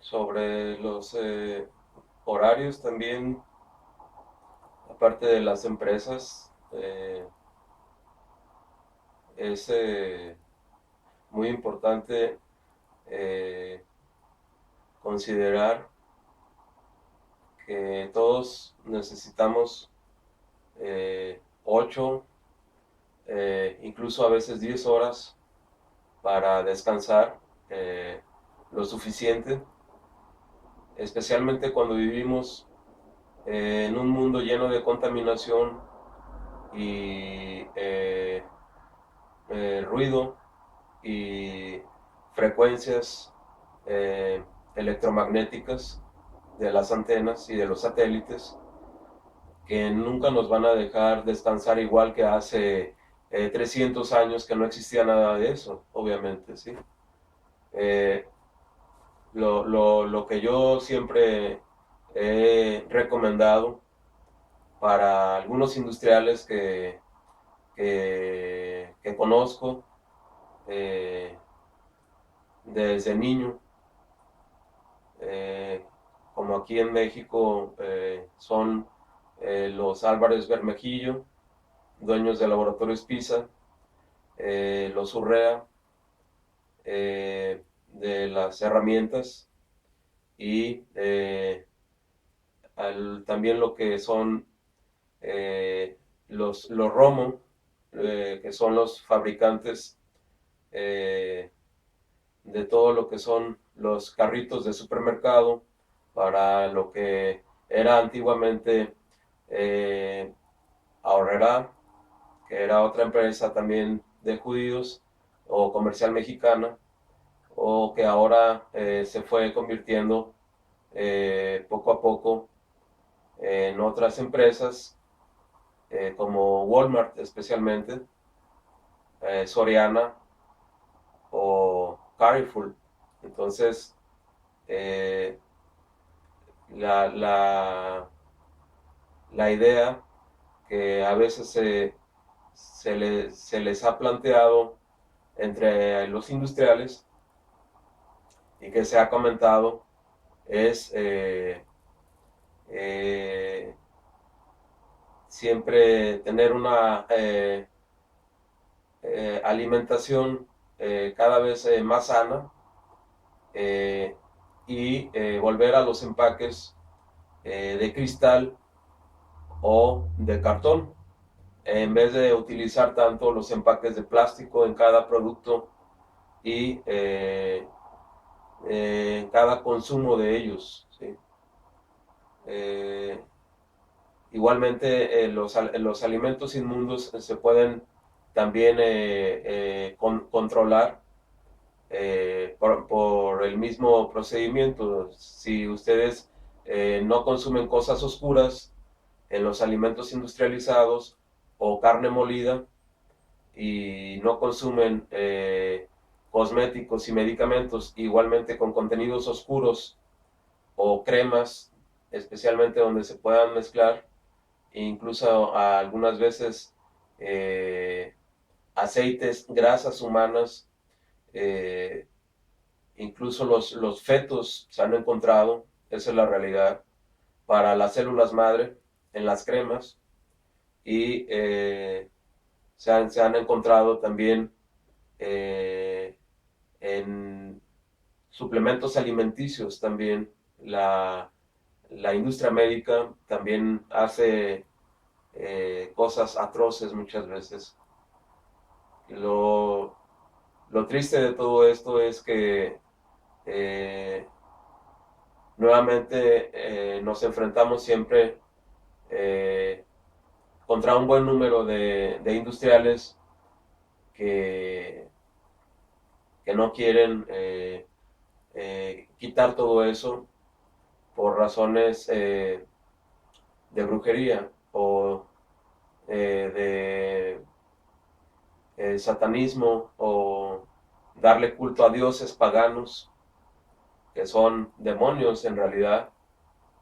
Sobre los horarios también, aparte de las empresas, es muy importante eh, considerar que todos necesitamos 8, incluso a veces 10 horas para descansar lo suficiente, especialmente cuando vivimos en un mundo lleno de contaminación y ruido y frecuencias eh, electromagnéticas de las antenas y de los satélites que nunca nos van a dejar descansar igual que hace 300 años que no existía nada de eso, obviamente, ¿sí? Eh, lo que yo siempre he recomendado para algunos industriales que conozco eh, desde niño, eh, como aquí en México son los Álvarez Bermejillo, dueños de Laboratorios PISA, los Urrea, de las herramientas y también lo que son los Romo, que son los fabricantes eh, de todo lo que son los carritos de supermercado para lo que era antiguamente eh, Ahorrera, que era otra empresa también de judíos o comercial mexicana, o que ahora se fue convirtiendo poco a poco en otras empresas como Walmart especialmente, Soriana o Carrefour. Entonces, eh, la, la, la idea que a veces se les ha planteado entre los industriales y que se ha comentado es eh, siempre tener una alimentación cada vez más sana eh, y volver a los empaques de cristal o de cartón, en vez de utilizar tanto los empaques de plástico en cada producto y en cada consumo de ellos. ¿Sí? Eh, Igualmente, los alimentos inmundos se pueden también controlar por el mismo procedimiento. Si ustedes no consumen cosas oscuras en los alimentos industrializados o carne molida y no consumen cosméticos y medicamentos igualmente con contenidos oscuros o cremas, especialmente donde se puedan mezclar, e incluso algunas veces eh, aceites, grasas humanas, eh, incluso los fetos se han encontrado, esa es la realidad, para las células madre en las cremas y se han encontrado también eh, en suplementos alimenticios también. La industria médica también hace cosas atroces muchas veces. Lo, lo triste de todo esto es que eh, nuevamente nos enfrentamos siempre eh, contra un buen número de industriales que, que no quieren quitar todo eso por razones de brujería o de satanismo o darle culto a dioses paganos que son demonios en realidad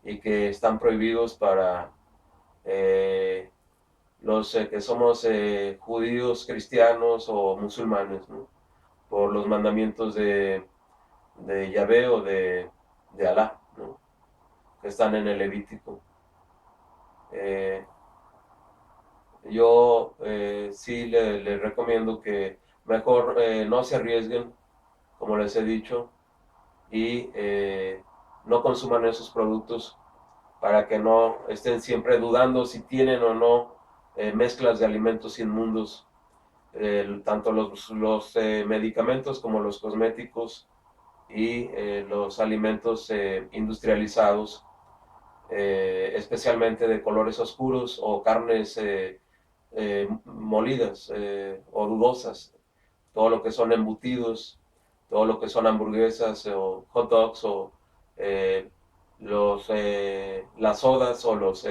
y que están prohibidos para eh, los que somos judíos, cristianos o musulmanes, ¿no? Por los mandamientos de Yahvé o de Alá, ¿no? Que están en el Levítico. Eh, yo sí le recomiendo que mejor no se arriesguen, como les he dicho, y no consuman esos productos para que no estén siempre dudando si tienen o no mezclas de alimentos inmundos, tanto los medicamentos como los cosméticos y los alimentos industrializados, especialmente de colores oscuros o carnes molidas o dudosas, todo lo que son embutidos, todo lo que son hamburguesas o hot dogs o eh, las sodas o los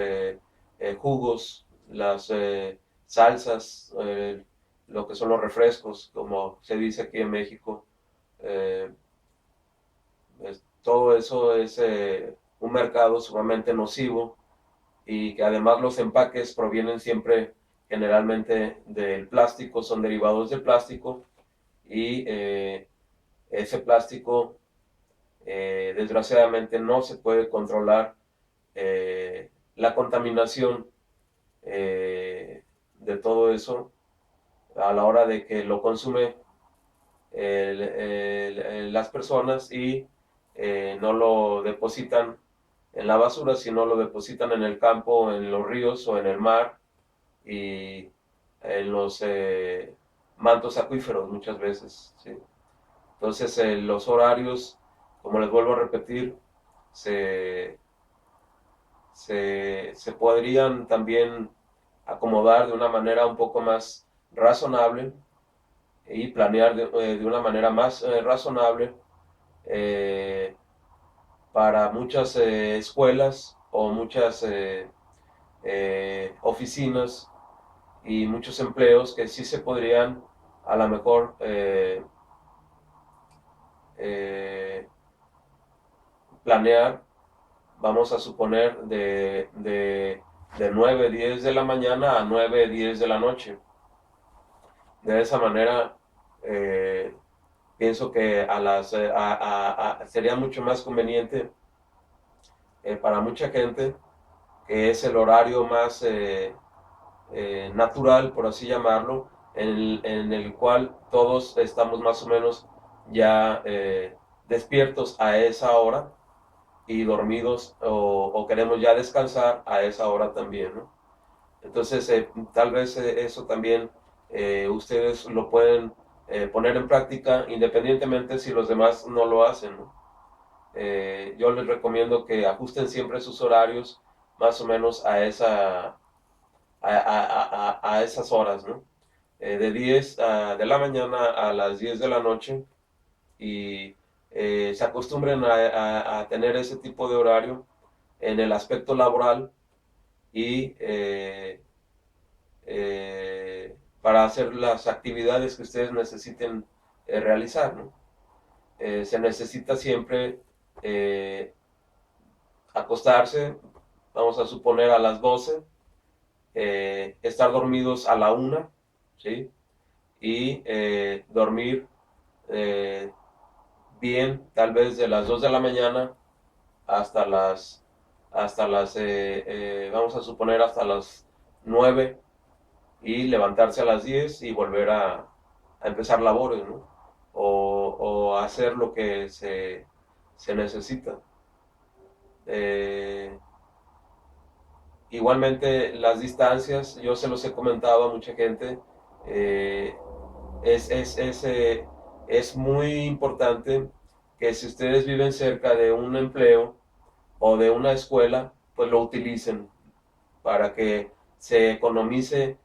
jugos, las salsas, lo que son los refrescos, como se dice aquí en México. eh, Todo eso es un mercado sumamente nocivo y que además los empaques provienen siempre generalmente del plástico, son derivados del plástico y ese plástico desgraciadamente no se puede controlar la contaminación de todo eso a la hora de que lo consume las personas y no lo depositan en la basura, sino lo depositan en el campo, en los ríos o en el mar y en los mantos acuíferos muchas veces. ¿Sí? Entonces los horarios, como les vuelvo a repetir, se, se podrían también acomodar de una manera un poco más razonable y planear de una manera más razonable eh, para muchas escuelas o muchas oficinas y muchos empleos que sí se podrían a lo mejor eh, planear, vamos a suponer, de 9 10 de la mañana a 9 10 de la noche. De esa manera, pienso que sería mucho más conveniente para mucha gente, que es el horario más natural, por así llamarlo, en el cual todos estamos más o menos ya despiertos a esa hora y dormidos o queremos ya descansar a esa hora también, ¿no? Entonces, tal vez eso también ustedes lo pueden poner en práctica independientemente si los demás no lo hacen, ¿no? Yo les recomiendo que ajusten siempre sus horarios más o menos a esas horas, ¿no? De 10 de la mañana a las 10 de la noche y se acostumbren a tener ese tipo de horario en el aspecto laboral y para hacer las actividades que ustedes necesiten realizar, ¿no? Se necesita siempre eh, acostarse, vamos a suponer a las 12, estar dormidos a la 1, ¿sí? Y dormir eh, bien, tal vez de las 2 de la mañana hasta vamos a suponer, hasta las 9 y levantarse a las 10 y volver a empezar labores, ¿no? O hacer lo que se necesita. Eh, Igualmente las distancias, yo se los he comentado a mucha gente, eh, es, es, es, eh, es muy importante que si ustedes viven cerca de un empleo o de una escuela, pues lo utilicen para que se economice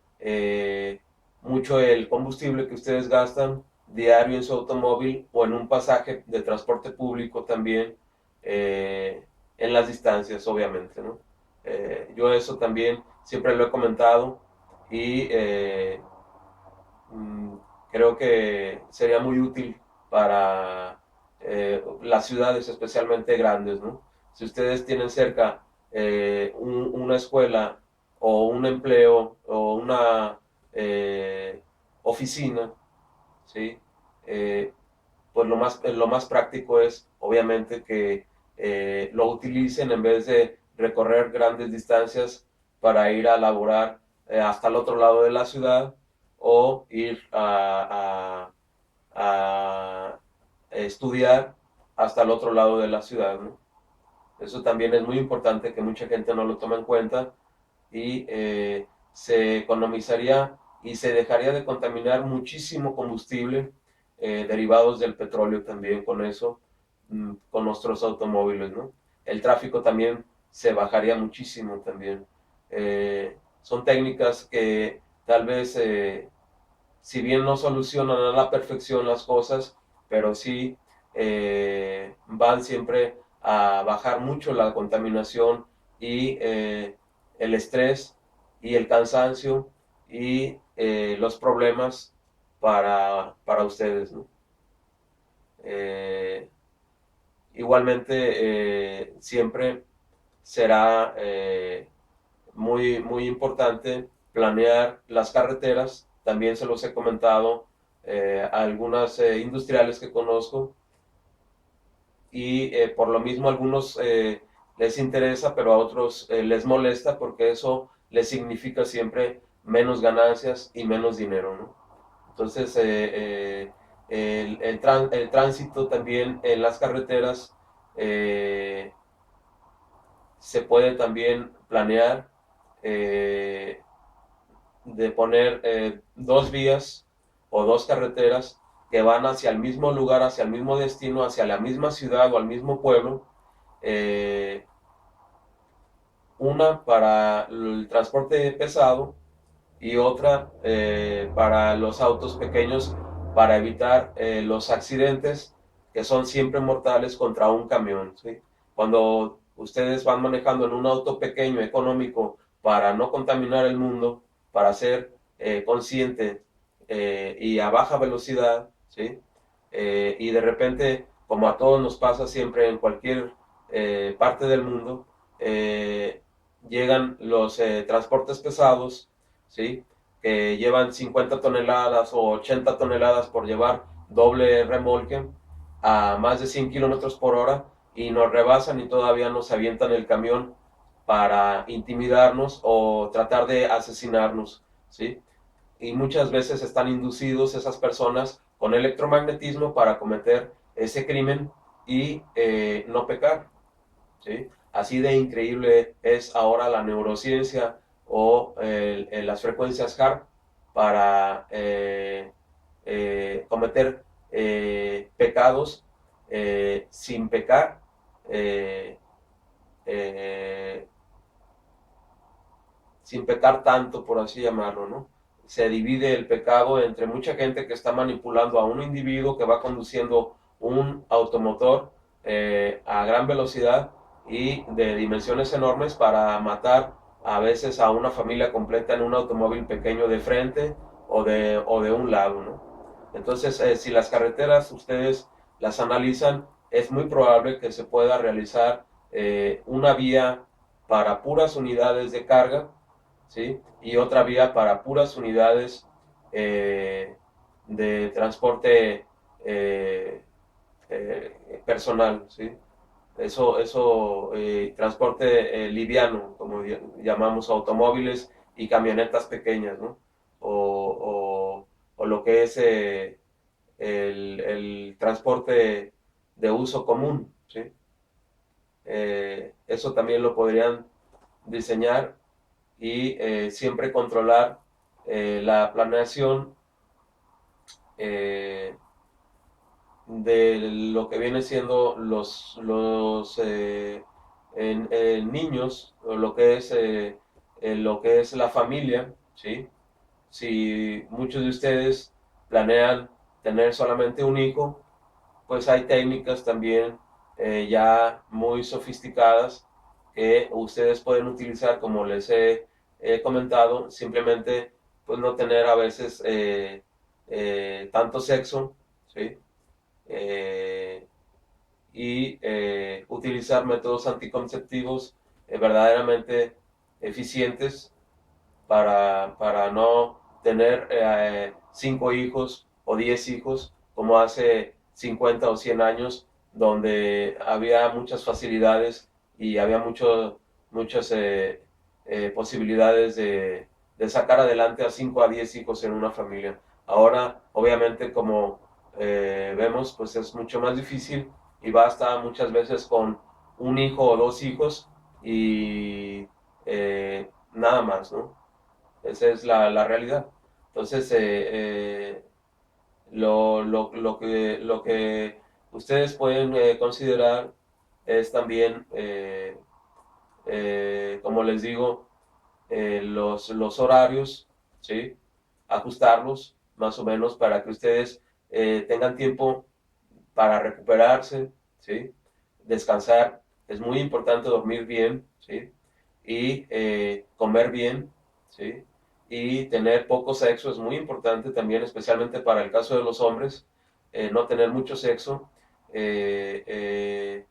mucho el combustible que ustedes gastan diario en su automóvil o en un pasaje de transporte público también, en las distancias, obviamente, ¿no? Yo eso también siempre lo he comentado y mm, creo que sería muy útil para las ciudades especialmente grandes, ¿no? Si ustedes tienen cerca una escuela o un empleo o una oficina, ¿sí? Eh, pues lo más práctico es, obviamente, que lo utilicen en vez de recorrer grandes distancias para ir a laborar hasta el otro lado de la ciudad o ir a estudiar hasta el otro lado de la ciudad, ¿no? Eso también es muy importante que mucha gente no lo toma en cuenta y se economizaría y se dejaría de contaminar muchísimo combustible derivados del petróleo también con eso, con nuestros automóviles, ¿no? El tráfico también se bajaría muchísimo también. Son técnicas que tal vez, si bien no solucionan a la perfección las cosas, pero sí van siempre a bajar mucho la contaminación y el estrés y el cansancio y los problemas para ustedes, ¿no? Eh, Igualmente, siempre será muy importante planear las carreteras. También se los he comentado a algunas industriales que conozco y por lo mismo a algunos les interesa, pero a otros les molesta porque eso les significa siempre menos ganancias y menos dinero, ¿no? Entonces, el tránsito también en las carreteras eh, se puede también planear eh, de poner dos vías o dos carreteras que van hacia el mismo lugar, hacia el mismo destino, hacia la misma ciudad o al mismo pueblo. eh, una para el transporte pesado y otra para los autos pequeños para evitar los accidentes que son siempre mortales contra un camión, ¿sí? Cuando ustedes van manejando en un auto pequeño, económico, para no contaminar el mundo, para ser consciente y a baja velocidad, ¿sí? Y de repente, como a todos nos pasa siempre en cualquier parte del mundo, eh, llegan los transportes pesados, ¿sí? Que llevan 50 toneladas o 80 toneladas por llevar doble remolque a más de 100 kilómetros por hora y nos rebasan y todavía nos avientan el camión para intimidarnos o tratar de asesinarnos, ¿sí? Y muchas veces están inducidos esas personas con electromagnetismo para cometer ese crimen y no pecar, ¿sí? Así de increíble es ahora la neurociencia o las frecuencias HARP para cometer pecados sin pecar, eh, eh, sin pecar tanto, por así llamarlo, ¿no? Se divide el pecado entre mucha gente que está manipulando a un individuo que va conduciendo un automotor a gran velocidad y de dimensiones enormes para matar a veces a una familia completa en un automóvil pequeño de frente o de un lado, ¿no? Entonces, si las carreteras ustedes las analizan, es muy probable que se pueda realizar una vía para puras unidades de carga, ¿sí? Y otra vía para puras unidades de transporte personal, ¿sí? Transporte liviano, como llamamos automóviles y camionetas pequeñas, ¿no? O lo que es el transporte de uso común, ¿sí? Eso también lo podrían diseñar y siempre controlar la planeación eh, de lo que viene siendo los niños, o lo que es la familia, ¿sí? Si muchos de ustedes planean tener solamente un hijo, pues hay técnicas también ya muy sofisticadas que ustedes pueden utilizar, como les he comentado, simplemente pues no tener a veces tanto sexo, ¿sí? Eh, y utilizar métodos anticonceptivos verdaderamente eficientes para no tener 5 hijos o 10 hijos como hace 50 o 100 años donde había muchas facilidades y había muchas posibilidades de sacar adelante a 5 a 10 hijos en una familia. Ahora, obviamente, como vemos, pues es mucho más difícil y basta muchas veces con un hijo o dos hijos y nada más, ¿no? Esa es la realidad. Entonces, lo que ustedes pueden considerar es también, como les digo, los horarios, ¿sí? Ajustarlos más o menos para que ustedes tengan tiempo para recuperarse, ¿sí? Descansar. Es muy importante dormir bien, ¿sí? Y comer bien, ¿sí? Y tener poco sexo es muy importante también, especialmente para el caso de los hombres, no tener mucho sexo, eh, eh,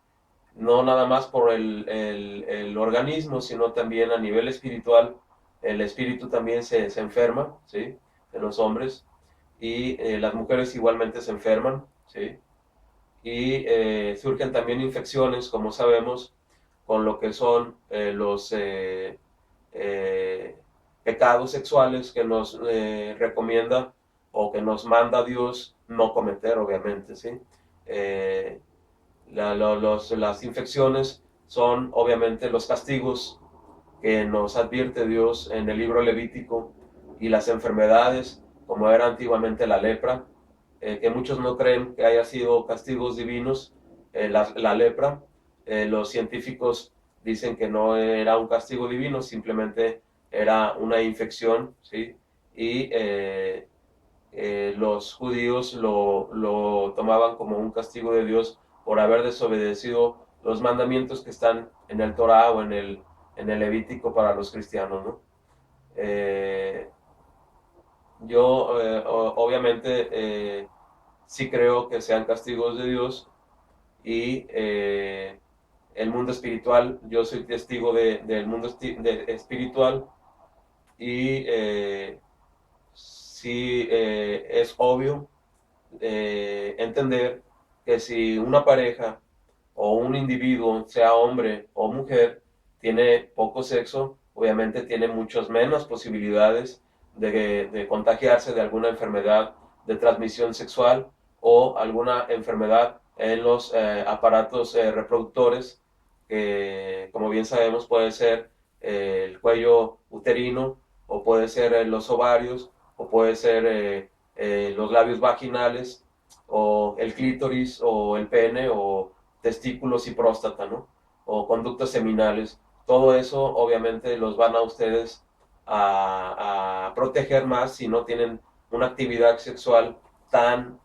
no nada más por el organismo, sino también a nivel espiritual. El espíritu también se enferma, ¿sí? En los hombres, y las mujeres igualmente se enferman, ¿sí? Y surgen también infecciones, como sabemos, con lo que son los eh, pecados sexuales que nos recomienda o que nos manda Dios no cometer, obviamente, ¿sí? Eh, las infecciones son obviamente los castigos que nos advierte Dios en el libro Levítico, y las enfermedades, como era antiguamente la lepra, que muchos no creen que haya sido castigos divinos, la lepra. Los científicos dicen que no era un castigo divino, simplemente era una infección, ¿sí? Y los judíos lo tomaban como un castigo de Dios por haber desobedecido los mandamientos que están en el Torah o en el Levítico para los cristianos, ¿no? Eh, yo, obviamente, sí creo que sean castigos de Dios, y el mundo espiritual, yo soy testigo del mundo espiritual, y sí es obvio entender que si una pareja o un individuo, sea hombre o mujer, tiene poco sexo, obviamente tiene muchas menos posibilidades de contagiarse de alguna enfermedad de transmisión sexual o alguna enfermedad en los aparatos reproductores, que como bien sabemos puede ser el cuello uterino, o puede ser los ovarios, o puede ser los labios vaginales, o el clítoris, o el pene, o testículos y próstata, ¿no? O conductos seminales. Todo eso obviamente los van a ustedes a proteger más si no tienen una actividad sexual tan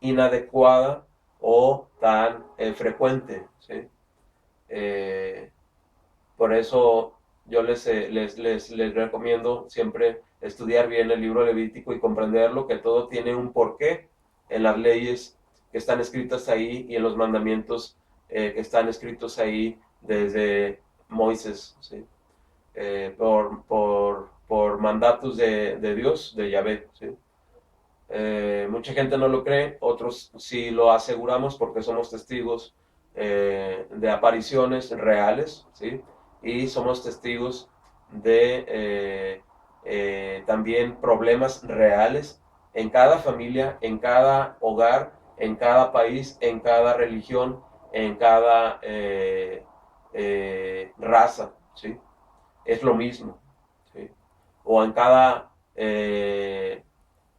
inadecuada o tan frecuente, ¿sí? Eh, por eso yo les recomiendo siempre estudiar bien el libro levítico y comprenderlo, que todo tiene un porqué en las leyes que están escritas ahí y en los mandamientos que están escritos ahí desde Moisés, ¿sí? Por mandatos de Dios, de Yahvé, ¿sí? Mucha gente no lo cree, otros sí lo aseguramos porque somos testigos de apariciones reales, ¿sí? Y somos testigos de también problemas reales en cada familia, en cada hogar, en cada país, en cada religión, en cada raza, ¿sí? Es lo mismo, ¿sí? O en cada eh,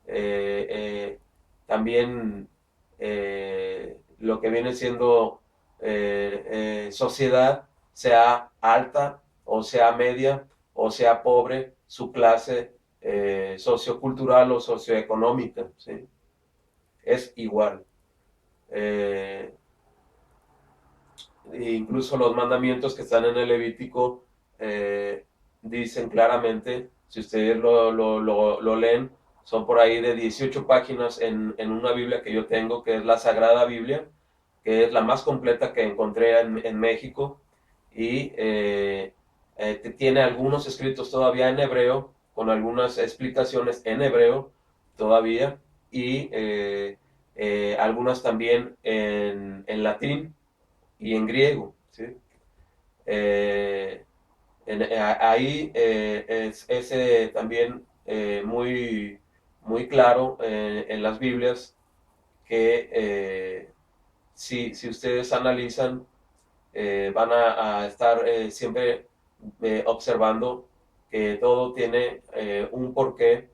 eh, también lo que viene siendo sociedad, sea alta o sea media o sea pobre, su clase sociocultural o socioeconómica, ¿sí? Es igual. Eh, Incluso los mandamientos que están en el Levítico dicen claramente, si ustedes lo leen, son por ahí de 18 páginas en una Biblia que yo tengo, que es la Sagrada Biblia, que es la más completa que encontré en México, y tiene algunos escritos todavía en hebreo, con algunas explicaciones en hebreo todavía, y algunas también en latín y en griego, ¿sí? Eh, Ahí es también muy claro en las Biblias que si ustedes analizan, van a estar siempre observando que todo tiene un porqué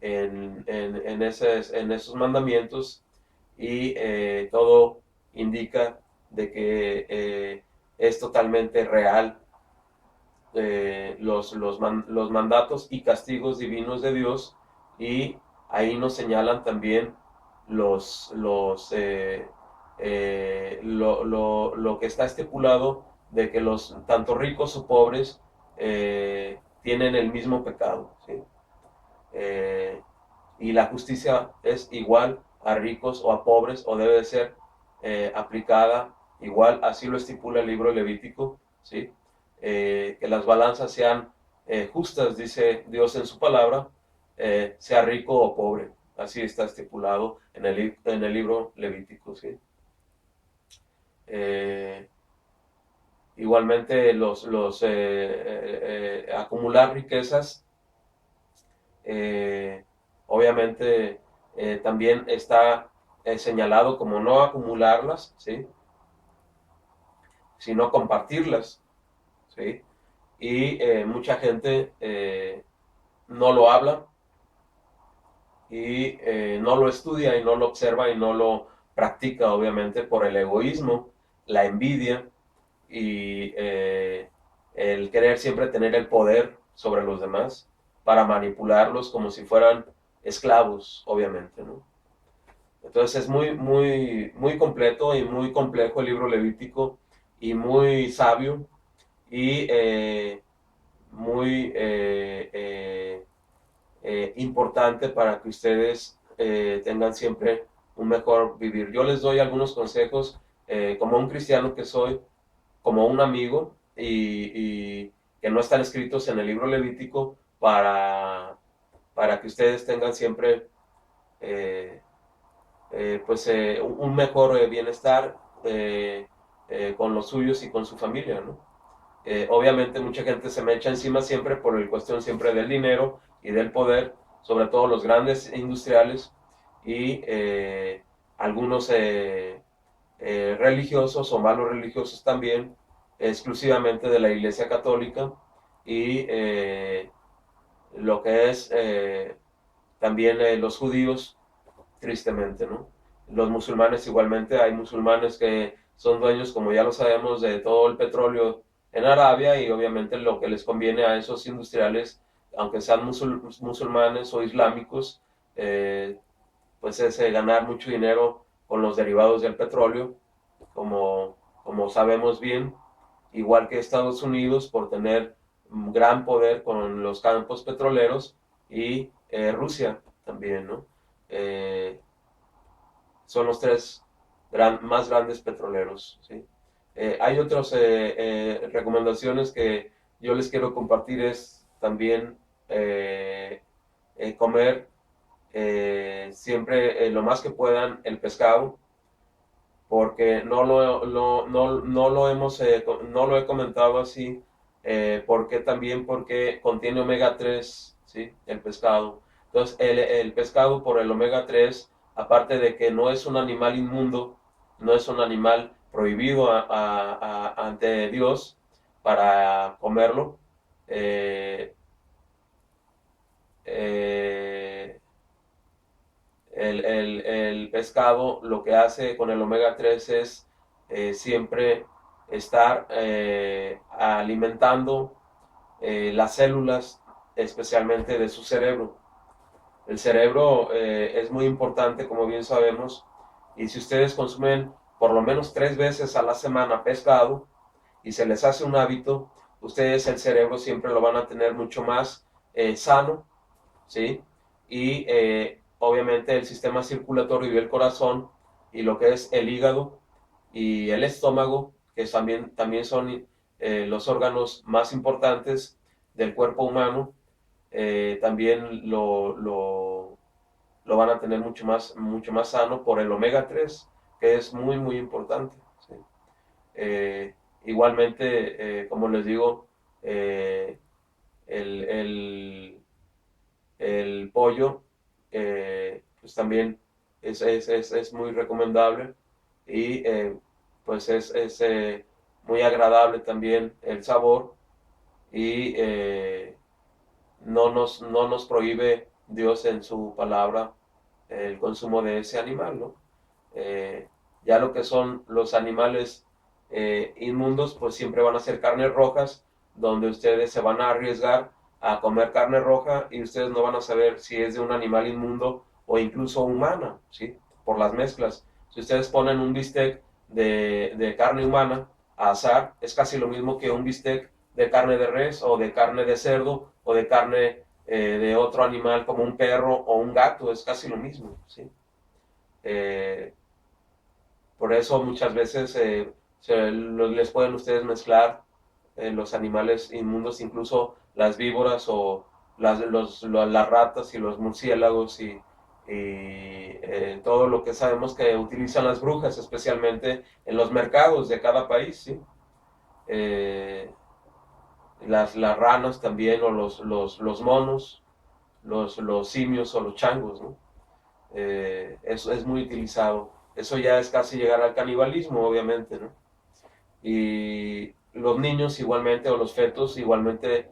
en esos mandamientos, y todo indica de que es totalmente real los mandatos y castigos divinos de Dios, y ahí nos señalan también lo que está estipulado de que los tanto ricos o pobres tienen el mismo pecado, ¿sí? Eh, y la justicia es igual a ricos o a pobres, o debe de ser aplicada igual, así lo estipula el libro Levítico, ¿sí? Que las balanzas sean justas, dice Dios en su palabra, sea rico o pobre, así está estipulado en el libro Levítico, ¿sí? Eh, Igualmente acumular riquezas, eh, obviamente también está señalado como no acumularlas, ¿sí? Sino compartirlas, ¿sí? Y mucha gente no lo habla, y no lo estudia y no lo observa y no lo practica, obviamente por el egoísmo, la envidia y el querer siempre tener el poder sobre los demás para manipularlos como si fueran esclavos, obviamente, ¿no? Entonces es muy completo y muy complejo el libro Levítico, y muy sabio, y muy importante para que ustedes tengan siempre un mejor vivir. Yo les doy algunos consejos como un cristiano que soy, como un amigo, y que no están escritos en el libro Levítico, para que ustedes tengan siempre eh, pues un mejor bienestar con los suyos y con su familia, ¿no? Obviamente mucha gente se me echa encima siempre por la cuestión siempre del dinero y del poder, sobre todo los grandes industriales, y algunos religiosos o malos religiosos también, exclusivamente de la Iglesia Católica, y lo que es también los judíos, tristemente, ¿no? Los musulmanes igualmente, hay musulmanes que son dueños, como ya lo sabemos, de todo el petróleo en Arabia, y obviamente lo que les conviene a esos industriales, aunque sean musulmanes o islámicos, eh, pues es ganar mucho dinero con los derivados del petróleo, como sabemos bien, igual que Estados Unidos por tener gran poder con los campos petroleros, y Rusia también, ¿no? Eh, Son los tres más grandes petroleros, ¿sí? Hay otras recomendaciones que yo les quiero compartir, es también comer siempre lo más que puedan el pescado, porque no lo he comentado así, porque también porque contiene omega 3, ¿sí? El pescado. Entonces, el pescado, por el omega 3, aparte de que no es un animal inmundo, no es un animal prohibido ante Dios para comerlo, eh, eh, el pescado lo que hace con el omega 3 es siempre estar alimentando las células, especialmente de su cerebro. El cerebro es muy importante, como bien sabemos, y si ustedes consumen por lo menos 3 veces a la semana pescado y se les hace un hábito, ustedes el cerebro siempre lo van a tener mucho más sano, ¿sí? Y obviamente el sistema circulatorio y el corazón, y lo que es el hígado y el estómago, que también son los órganos más importantes del cuerpo humano, también lo van a tener mucho más sano por el omega 3 que es muy, muy importante. ¿Sí? Eh, igualmente, como les digo, eh, el, el, el pollo, pues también es muy recomendable y pues es muy agradable también el sabor y no nos prohíbe Dios en su palabra el consumo de ese animal, ¿no? Eh, ya lo que son los animales inmundos, pues siempre van a ser carnes rojas, donde ustedes se van a arriesgar a comer carne roja y ustedes no van a saber si es de un animal inmundo o incluso humana, ¿sí? Por las mezclas. Si ustedes ponen un bistec de carne humana a asar, es casi lo mismo que un bistec de carne de res o de carne de cerdo o de carne de otro animal como un perro o un gato, es casi lo mismo, ¿sí? Eh, por eso muchas veces les pueden ustedes mezclar los animales inmundos, incluso las víboras o las ratas y los murciélagos y todo lo que sabemos que utilizan las brujas, especialmente en los mercados de cada país, ¿sí? Eh, las ranas también, o los monos, los simios o los changos, ¿no? Eso es muy utilizado. Eso ya es casi llegar al canibalismo, obviamente, ¿no? Y los niños igualmente, o los fetos igualmente,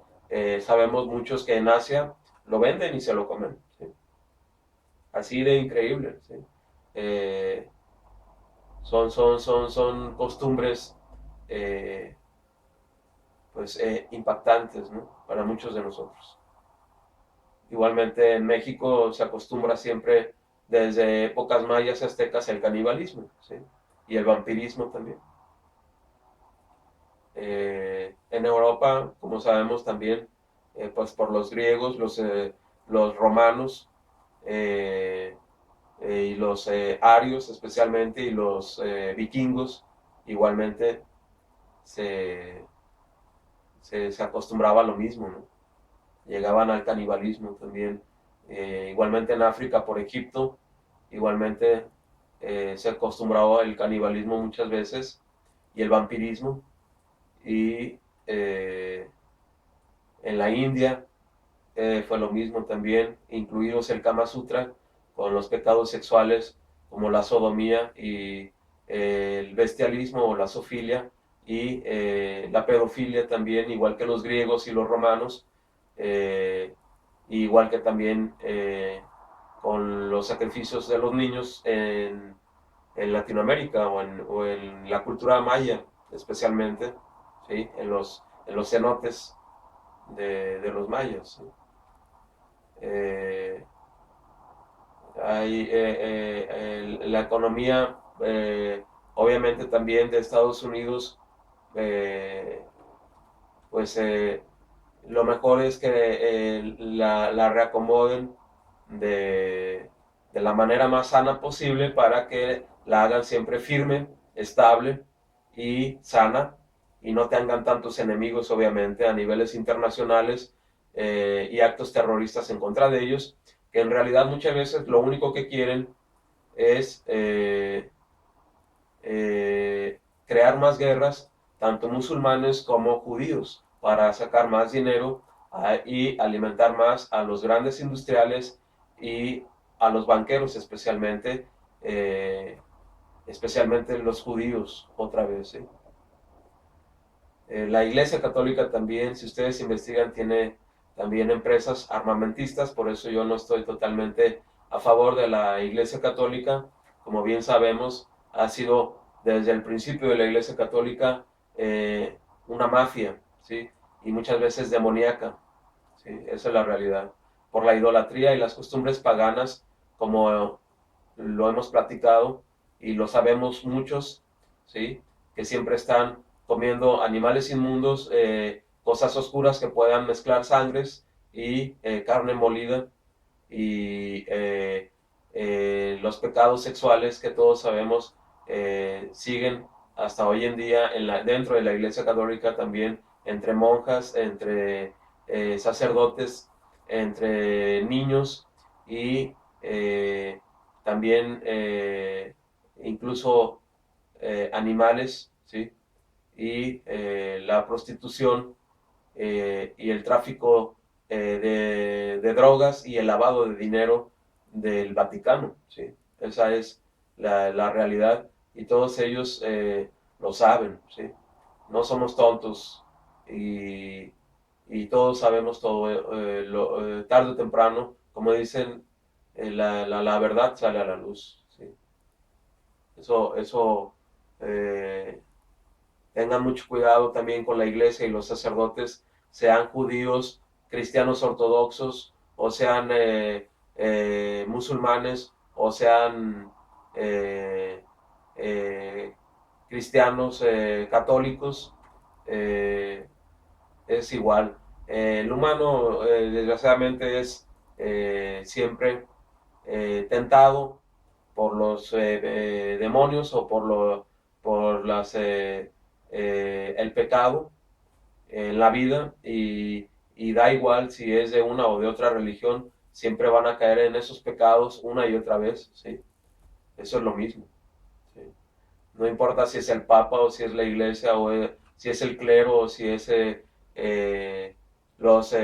sabemos muchos que en Asia lo venden y se lo comen, ¿sí? Así de increíble, ¿sí? Eh, son costumbres eh, pues impactantes, ¿no? Para muchos de nosotros. Igualmente en México se acostumbra siempre desde épocas mayas y aztecas el canibalismo, ¿sí? Y el vampirismo también. En Europa, como sabemos también, pues por los griegos, los romanos eh, y los arios especialmente y los vikingos, igualmente se, se acostumbraba a lo mismo, ¿no? Llegaban al canibalismo también. Igualmente en África, por Egipto, igualmente se acostumbraba el canibalismo muchas veces y el vampirismo. Y en la India fue lo mismo también, incluidos el Kama Sutra, con los pecados sexuales como la sodomía y el bestialismo o la zoofilia y la pedofilia también, igual que los griegos y los romanos, eh, igual que también con los sacrificios de los niños en Latinoamérica o en la cultura maya especialmente, ¿sí? En los cenotes de los mayas. ¿Sí? Eh, la economía, obviamente también de Estados Unidos, eh, pues lo mejor es que la reacomoden de la manera más sana posible para que la hagan siempre firme, estable y sana y no tengan tantos enemigos, obviamente, a niveles internacionales y actos terroristas en contra de ellos, que en realidad muchas veces lo único que quieren es crear más guerras, tanto musulmanes como judíos, para sacar más dinero y alimentar más a los grandes industriales y a los banqueros especialmente, especialmente los judíos, otra vez. ¿Sí? La Iglesia Católica también, si ustedes investigan, tiene también empresas armamentistas, por eso yo no estoy totalmente a favor de la Iglesia Católica. Como bien sabemos, ha sido desde el principio de la Iglesia Católica una mafia, ¿sí? Y muchas veces demoníaca, ¿sí? Esa es la realidad. Por la idolatría y las costumbres paganas, como lo hemos platicado y lo sabemos muchos, ¿sí? Que siempre están comiendo animales inmundos, cosas oscuras que puedan mezclar sangres y carne molida y los pecados sexuales que todos sabemos siguen hasta hoy en día dentro de la Iglesia Católica también, entre monjas, entre sacerdotes, entre niños y eh, también incluso animales, ¿sí? Y la prostitución y el tráfico de drogas y el lavado de dinero del Vaticano, ¿sí? Esa es la realidad y todos ellos lo saben, ¿sí? No somos tontos y, y todos sabemos todo, tarde o temprano, como dicen, la verdad sale a la luz, ¿sí? Eso eh, tengan mucho cuidado también con la iglesia y los sacerdotes, sean judíos, cristianos ortodoxos, o sean musulmanes, o sean eh, eh, cristianos católicos, eh, es igual. El humano, desgraciadamente, es siempre tentado por los demonios o por el pecado en la vida y da igual si es de una o de otra religión, siempre van a caer en esos pecados una y otra vez, ¿sí? Eso es lo mismo, ¿sí? No importa si es el Papa o si es la Iglesia o si es el clero o si es eh, los,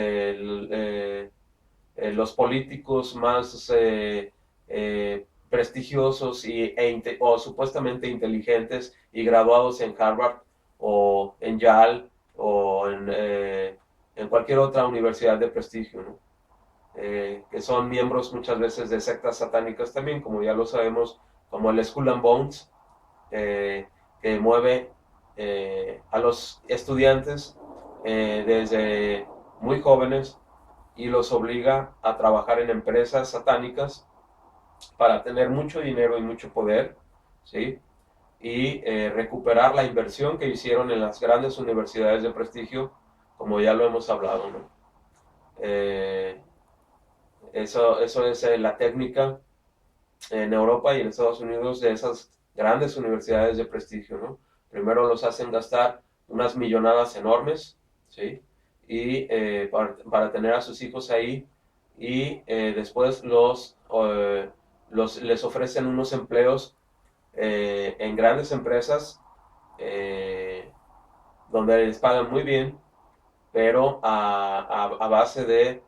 los políticos más prestigiosos o supuestamente inteligentes y graduados en Harvard o en Yale o en cualquier otra universidad de prestigio, ¿no? Que son miembros muchas veces de sectas satánicas también, como ya lo sabemos, como el Skull and Bones, eh, que mueve a los estudiantes desde muy jóvenes y los obliga a trabajar en empresas satánicas para tener mucho dinero y mucho poder, ¿sí? Y recuperar la inversión que hicieron en las grandes universidades de prestigio, como ya lo hemos hablado, ¿no? Eh, eso es la técnica en Europa y en Estados Unidos de esas grandes universidades de prestigio, ¿no? Primero los hacen gastar unas millonadas enormes, ¿sí? Y para tener a sus hijos ahí y después les ofrecen unos empleos en grandes empresas eh, donde les pagan muy bien, pero a base de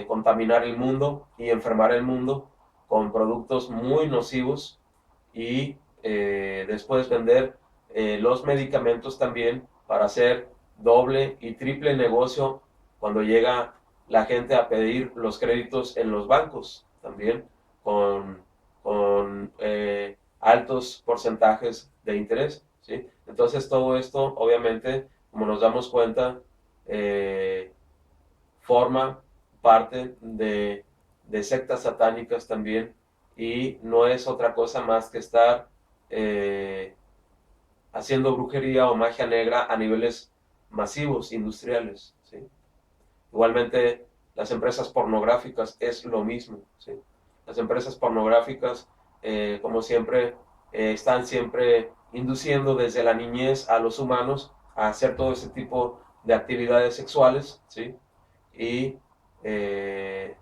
contaminar el mundo y enfermar el mundo con productos muy nocivos y después vender los medicamentos también para hacer doble y triple negocio cuando llega la gente a pedir los créditos en los bancos también con altos porcentajes de interés, ¿sí? Entonces todo esto obviamente, como nos damos cuenta, eh, forma parte de sectas satánicas también y no es otra cosa más que estar eh, haciendo brujería o magia negra a niveles masivos, industriales, ¿sí? Igualmente, las empresas pornográficas es lo mismo, ¿sí? Las empresas pornográficas, como siempre, están siempre induciendo desde la niñez a los humanos a hacer todo ese tipo de actividades sexuales, ¿sí? Y eh,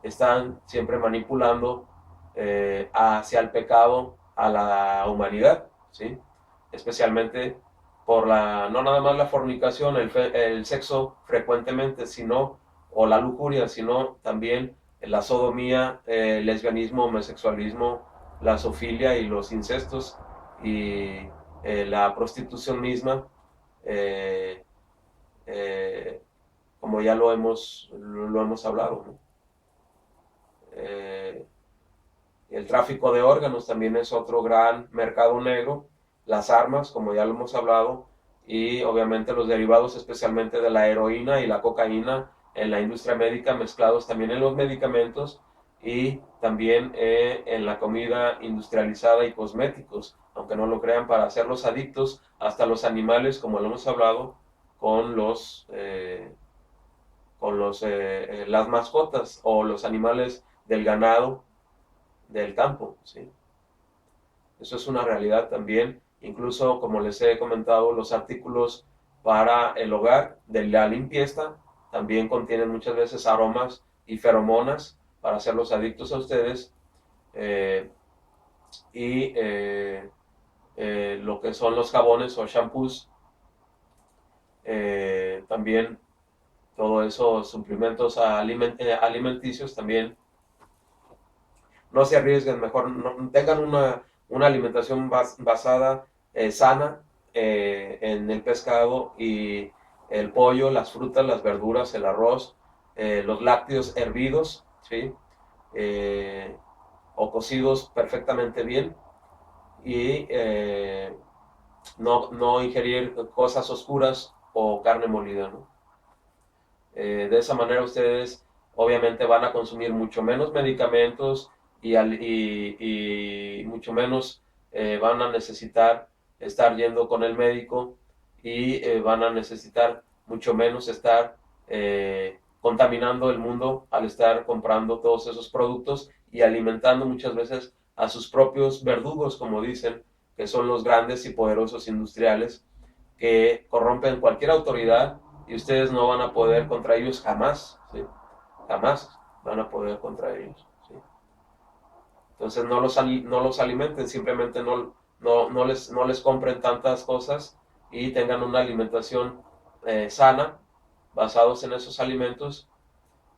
están siempre manipulando hacia el pecado a la humanidad, ¿sí? Especialmente por no nada más la fornicación, el sexo frecuentemente, sino, o la lujuria, sino también la sodomía, el lesbianismo, homosexualismo, la zoofilia y los incestos y la prostitución misma, eh, eh, como ya lo hemos hablado, ¿no? Eh, el tráfico de órganos también es otro gran mercado negro, las armas, como ya lo hemos hablado, y obviamente los derivados especialmente de la heroína y la cocaína en la industria médica mezclados también en los medicamentos y también en la comida industrializada y cosméticos, aunque no lo crean, para hacerlos adictos hasta los animales, como lo hemos hablado, con las mascotas o los animales del ganado del campo, ¿sí? Eso es una realidad también. Incluso, como les he comentado, los artículos para el hogar de la limpieza también contienen muchas veces aromas y feromonas para hacerlos adictos a ustedes. eh, y lo que son los jabones o shampoos, también todos esos suplementos alimenticios también. No se arriesguen, mejor tengan una alimentación basada, sana, en el pescado y el pollo, las frutas, las verduras, el arroz, los lácteos hervidos, ¿sí? Eh, o cocidos perfectamente bien, y no ingerir cosas oscuras o carne molida, ¿no? De esa manera ustedes obviamente van a consumir mucho menos medicamentos y mucho menos van a necesitar estar yendo con el médico, y van a necesitar mucho menos estar contaminando el mundo al estar comprando todos esos productos y alimentando muchas veces a sus propios verdugos, como dicen, que son los grandes y poderosos industriales que corrompen cualquier autoridad, y ustedes no van a poder contra ellos jamás, ¿sí? Jamás van a poder contra ellos, ¿sí? Entonces no los alimenten, simplemente no les compren tantas cosas y tengan una alimentación sana, basados en esos alimentos,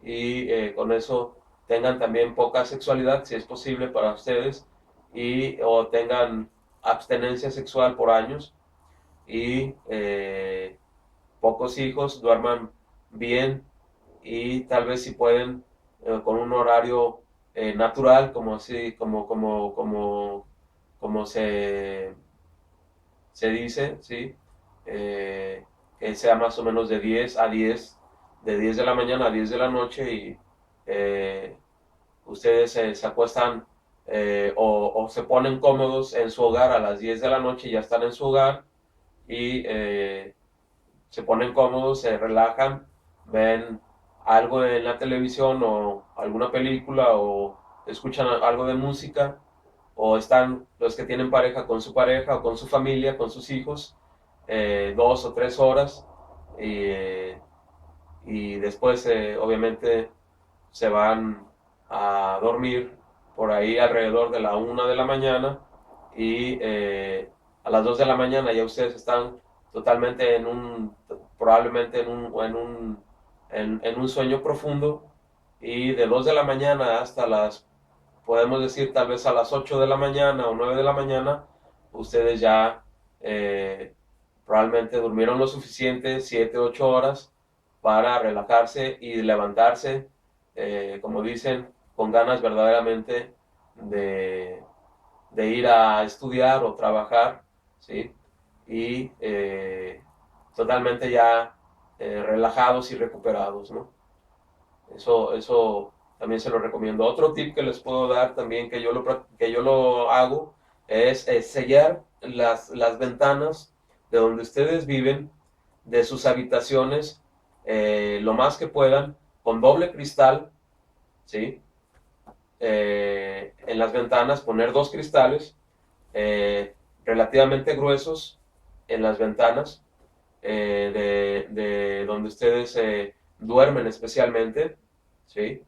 y con eso tengan también poca sexualidad, si es posible para ustedes, o tengan abstenencia sexual por años, y pocos hijos, duerman bien, y tal vez si pueden, con un horario natural, como así, como se dice, ¿sí? Que sea más o menos de 10 a 10, de 10 de la mañana a 10 de la noche, y eh, ustedes se acuestan, o se ponen cómodos en su hogar a las 10 de la noche, y ya están en su hogar, y se ponen cómodos, se relajan, ven algo en la televisión o alguna película, o escuchan algo de música, o están los que tienen pareja con su pareja o con su familia, con sus hijos, 2 o 3 horas, y, y después obviamente se van a dormir por ahí alrededor de la 1 de la mañana, y a las 2 de la mañana ya ustedes están totalmente probablemente en un sueño profundo, y de 2 de la mañana hasta podemos decir tal vez a las 8 de la mañana o 9 de la mañana, ustedes ya probablemente durmieron lo suficiente, 7, 8 horas, para relajarse y levantarse, como dicen, con ganas verdaderamente de, de ir a estudiar o trabajar, ¿sí? Y totalmente ya relajados y recuperados, ¿no? Eso también se lo recomiendo. Otro tip que les puedo dar también, que yo lo hago, es sellar las ventanas de donde ustedes viven, de sus habitaciones, lo más que puedan, con doble cristal, ¿sí? En las ventanas poner dos cristales relativamente gruesos en las ventanas, de donde ustedes duermen especialmente, ¿sí?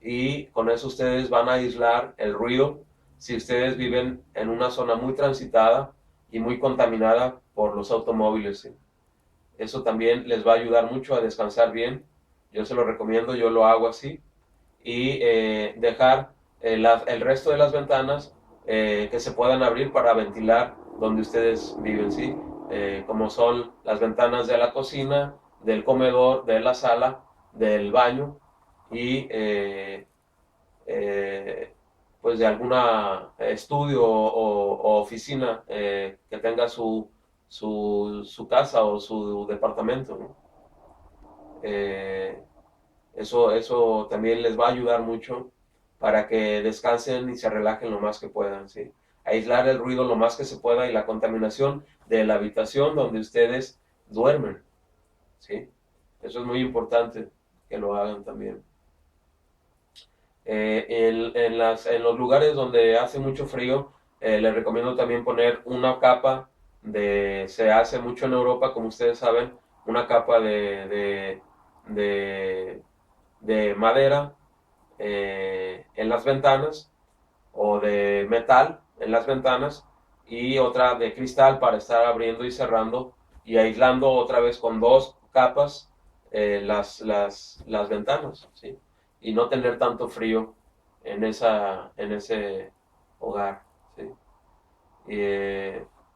Y con eso ustedes van a aislar el ruido si ustedes viven en una zona muy transitada y muy contaminada por los automóviles, ¿sí? Eso también les va a ayudar mucho a descansar bien. Yo se lo recomiendo, yo lo hago así. Y dejar el resto de las ventanas que se puedan abrir para ventilar donde ustedes viven, ¿sí? Como son las ventanas de la cocina, del comedor, de la sala, del baño, y eh, pues de alguna estudio o oficina que tenga su casa o su departamento, ¿no? Eh, eso también les va a ayudar mucho para que descansen y se relajen lo más que puedan, ¿sí? Aislar el ruido lo más que se pueda y la contaminación de la habitación donde ustedes duermen, ¿sí? Eso es muy importante que lo hagan también. En los lugares donde hace mucho frío, les recomiendo también poner una capa se hace mucho en Europa, como ustedes saben, una capa de madera, en las ventanas, o de metal en las ventanas, y otra de cristal para estar abriendo y cerrando y aislando otra vez con dos capas las ventanas, ¿sí? Y no tener tanto frío en ese hogar, ¿sí? Y,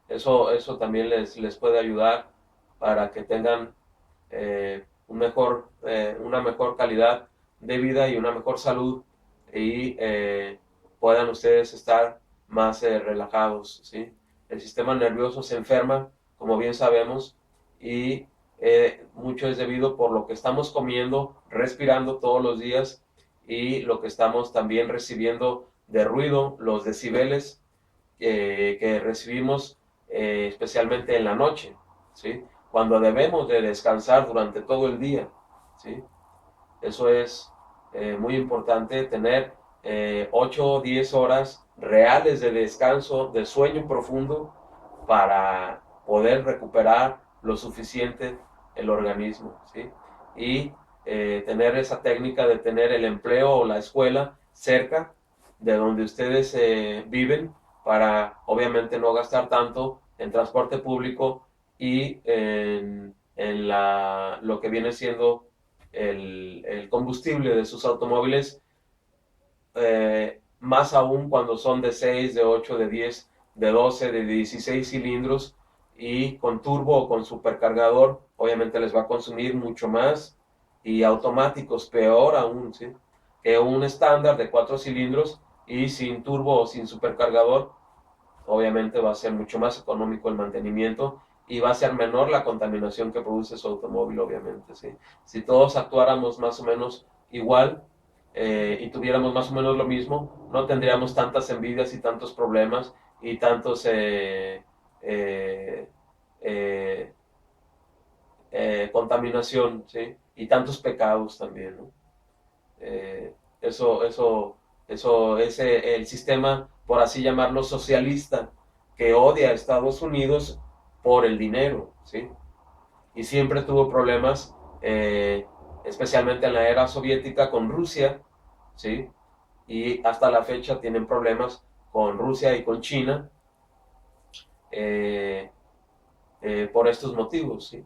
eso también les puede ayudar para que tengan una mejor calidad de vida y una mejor salud, y puedan ustedes estar más relajados, ¿sí? El sistema nervioso se enferma, como bien sabemos, y mucho es debido por lo que estamos comiendo, respirando todos los días, y lo que estamos también recibiendo de ruido, los decibeles que recibimos especialmente en la noche, ¿sí? Cuando debemos de descansar durante todo el día, ¿sí? Eso es muy importante, tener 8 o 10 horas reales de descanso, de sueño profundo, para poder recuperar lo suficiente el organismo, ¿sí? Y tener esa técnica de tener el empleo o la escuela cerca de donde ustedes viven, para obviamente no gastar tanto en transporte público y lo que viene siendo el combustible de sus automóviles, más aún cuando son de 6, de 8, de 10, de 12, de 16 cilindros, y con turbo o con supercargador, obviamente les va a consumir mucho más, y automáticos peor aún, ¿sí? Que un estándar de 4 cilindros, y sin turbo o sin supercargador, obviamente va a ser mucho más económico el mantenimiento, y va a ser menor la contaminación que produce su automóvil, obviamente, ¿sí? Si todos actuáramos más o menos igual, y tuviéramos más o menos lo mismo, no tendríamos tantas envidias y tantos problemas y tantos eh, eh, contaminación, ¿sí? Y tantos pecados también, ¿no? Eh, eso, eso, eso es el sistema, por así llamarlo, socialista, que odia a Estados Unidos por el dinero, ¿sí? Y siempre tuvo problemas, especialmente en la era soviética, con Rusia, ¿sí? Y hasta la fecha tienen problemas con Rusia y con China, eh, por estos motivos, ¿sí?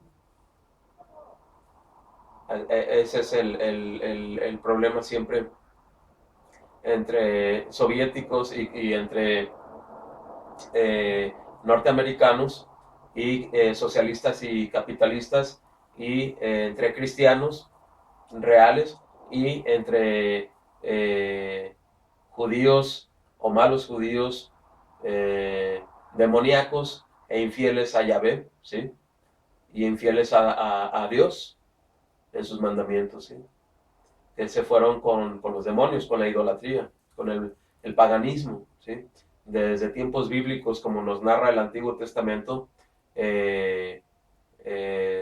Ese es el problema siempre entre soviéticos y entre norteamericanos, y socialistas y capitalistas, y entre cristianos reales, y entre judíos o malos judíos, demoníacos e infieles a Yahvé, ¿sí? Y infieles a Dios en sus mandamientos, ¿sí? Que se fueron con los demonios, con la idolatría, con el paganismo, ¿sí? Desde tiempos bíblicos, como nos narra el Antiguo Testamento, eh,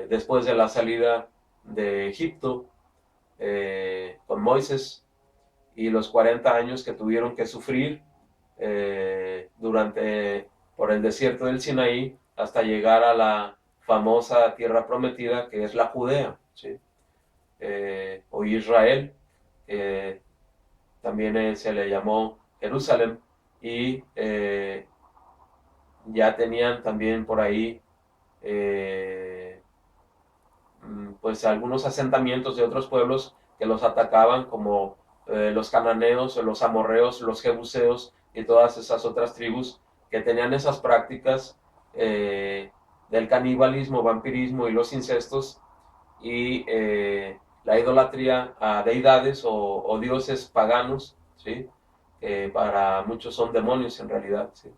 después de la salida de Egipto, con Moisés, y los 40 años que tuvieron que sufrir por el desierto del Sinaí, hasta llegar a la famosa tierra prometida, que es la Judea, ¿sí? O Israel, eh, también se le llamó Jerusalén, y ya tenían también por ahí eh, pues algunos asentamientos de otros pueblos que los atacaban, como los cananeos, los amorreos, los jebuseos y todas esas otras tribus que tenían esas prácticas del canibalismo, vampirismo y los incestos, y la idolatría a deidades o dioses paganos, ¿sí? Para muchos son demonios en realidad, ¿sí?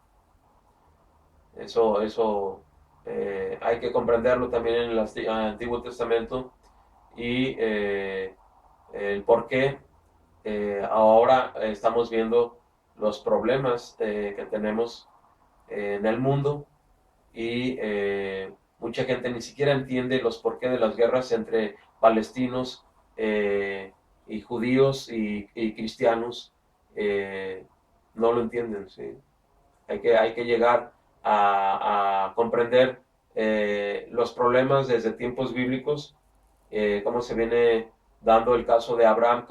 Eso hay que comprenderlo también en el Antiguo Testamento, y el por qué ahora estamos viendo los problemas que tenemos en el mundo, y mucha gente ni siquiera entiende los porqué de las guerras entre palestinos y judíos y cristianos. eh, no lo entienden, ¿sí? Hay que llegar a comprender los problemas desde tiempos bíblicos, cómo se viene dando el caso de Abraham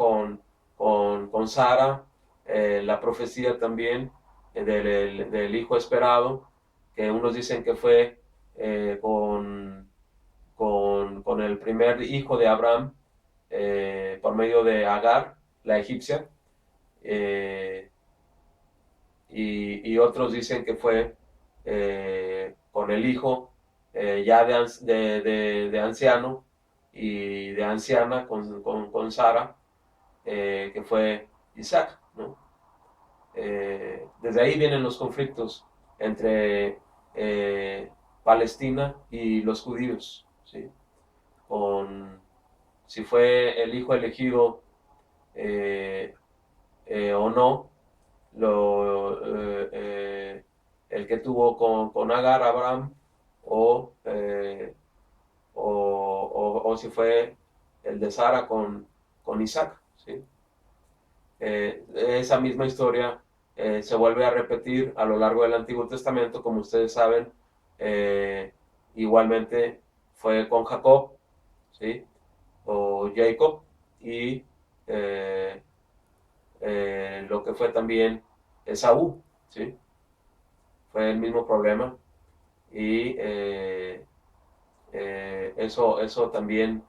con Sara, la profecía también del hijo esperado, que unos dicen que fue con el primer hijo de Abraham, por medio de Agar, la egipcia, eh, y otros dicen que fue con el hijo ya de anciano y de anciana con Sara, que fue Isaac, ¿no? Desde ahí vienen los conflictos entre Palestina y los judíos, ¿sí? Con si fue el hijo elegido eh, o no, el que tuvo con Agar, Abraham, o, o si fue el de Sara con Isaac, ¿sí? Esa misma historia se vuelve a repetir a lo largo del Antiguo Testamento, como ustedes saben. eh, Igualmente fue con Jacob, ¿sí? O Jacob, y eh, lo que fue también Esaú, ¿sí? Fue el mismo problema, y eso también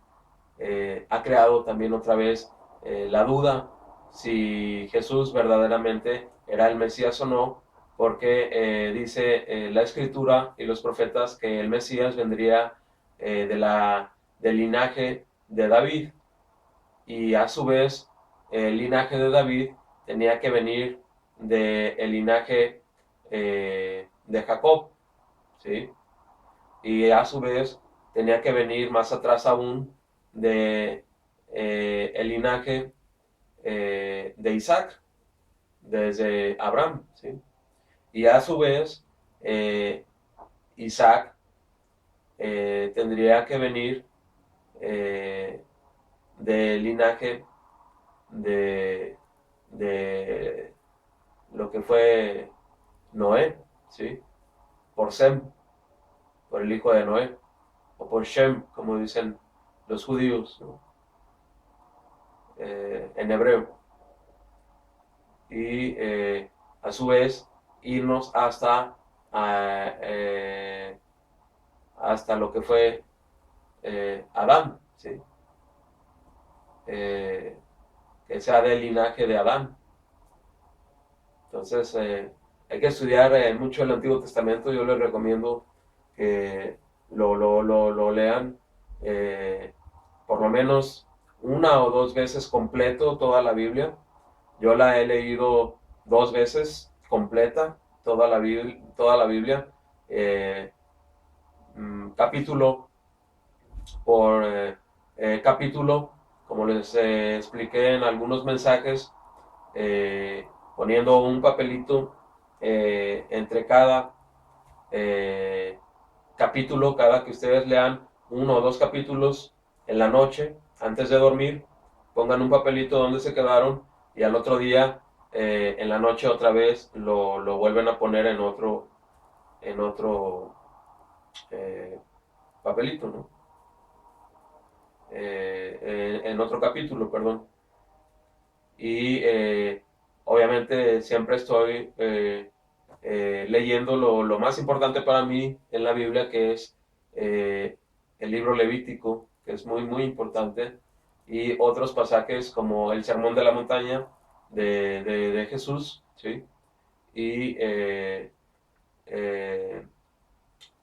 ha creado también otra vez la duda si Jesús verdaderamente era el Mesías o no, porque dice la Escritura y los profetas que el Mesías vendría del linaje de David, y a su vez el linaje de David tenía que venir del linaje de Jacob, ¿sí? Y a su vez tenía que venir más atrás aún de el linaje de Isaac, desde Abraham, ¿sí? Y a su vez eh, Isaac tendría que venir del linaje de, de lo que fue Noé, ¿sí? Por Sem, por el hijo de Noé, o por Shem, como dicen los judíos, ¿no? En hebreo. Y a su vez irnos hasta lo que fue Adán, ¿sí? Que sea del linaje de Adán. Entonces, hay que estudiar mucho el Antiguo Testamento. Yo les recomiendo que lo lean por lo menos una o dos veces completo toda la Biblia. Yo la he leído dos veces completa, toda la Biblia, capítulo por capítulo, como les expliqué en algunos mensajes, poniendo un papelito entre cada capítulo, cada que ustedes lean uno o dos capítulos en la noche, antes de dormir, pongan un papelito donde se quedaron, y al otro día, en la noche otra vez, lo vuelven a poner en otro eh, papelito, ¿no? En otro capítulo, perdón. Y obviamente siempre estoy leyendo lo más importante para mí en la Biblia, que es el libro Levítico, que es muy, muy importante, y otros pasajes como el Sermón de la Montaña de Jesús, ¿sí? Y eh,